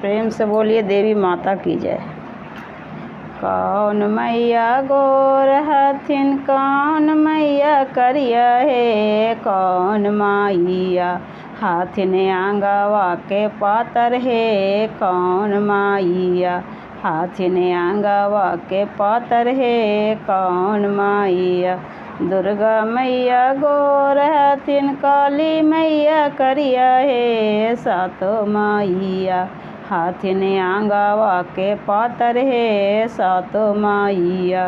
प्रेम से बोलिए देवी माता की जय। कौन मैया गोर हथिन, कौन मैया करिया है, कौन माइया हाथिन आंगवा के पातर है, कौन माइया हाथिन आंगवा के पातर है, कौन माइया। दुर्गा मैया गोर हथिन, काली मैया करिया है, सातो माइया हाथिन आंगवा के पातर है, सातो माइया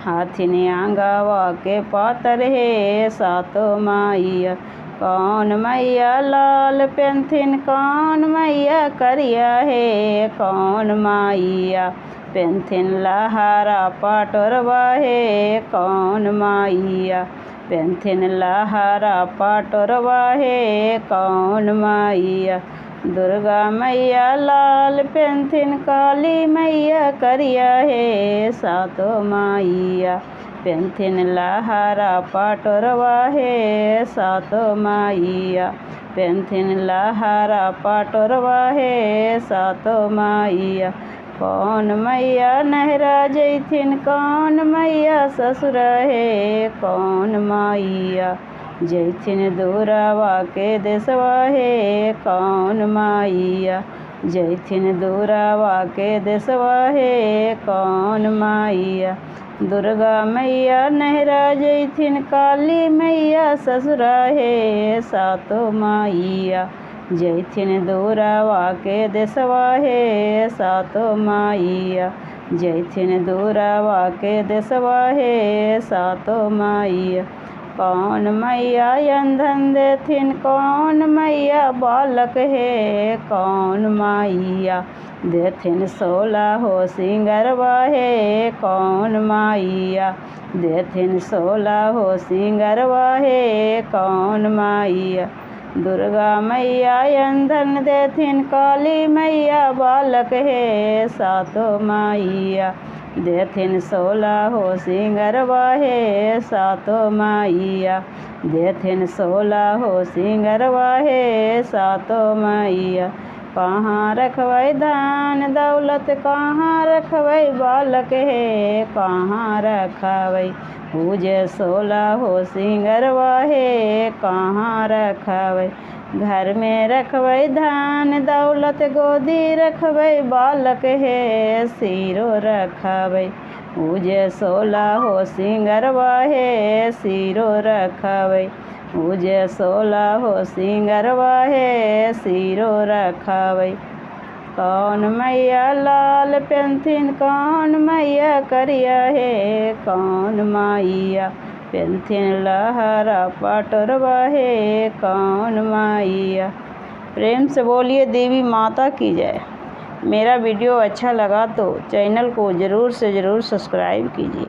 हाथिन आंगवा के पातर है, सातो माइया। कौन मैया लाल पेंथिन, कौन मैया करिया है, कौन माइया पेंथिन लहरा पाटोरवा है, कौन माइया पेंथिन लहरा पाटोरवा है, कौन माइया। दुर्गा मैया लाल पेंथिन, काली मैया करिया है, सातो माइया पेंथिन लहरा पाटोरवा है, सातो माइया पेंथिन लहरा पाटोरवा है, सातो माइया। कौन मैया नहरा जैथिन, कौन मैया ससुर है, कौन माइया जैथिन दूरावा के देशवा है, कौन माइया जैथिन दूरावा के देशवा है, कौन माइया। दुर्गा मैया नहरा जैथिन, काली मैया ससुरा है, सातो माइया जैथिन दूरावा के देशवा है, सातो माइया जैथिन दूरावा के देशवा है, सातो माइया। कौन मैया अंधन देथिन, कौन मैया बालक है, कौन माइया देथिन 16 हो सिंगरवा है, कौन माइया देथिन 16 हो सिंगरवा है, कौन माइया। दुर्गा मैया अंधन देथिन, काली मैया बालक है, सातो माइया देथिन 16 हो सिंगरवा है, सातो माइया देथिन 16 हो सिंगरवा है, सातो माइया। कहाँ रखवै धान दौलत, कहाँ रखवै बालक है, कहाँ रखवै पूजे 16 हो सिंगरवा है, कहाँ रखवै। घर में रखवै धान दौलत, गोदी रखवै बालक है, सिरो रखवै पूजे 16 हो सिंगरवा है, सिरो रखवै पूजे 16 हो सिंगरवा है, सिरो रखवै। कौन मैया लाल पेंथिन, कौन मैया करिया है, कौन माइया पेंथिन लहरा पाटोरवा है, कौन माइया। प्रेम से बोलिए देवी माता की जय। मेरा वीडियो अच्छा लगा तो चैनल को ज़रूर से ज़रूर सब्सक्राइब कीजिए।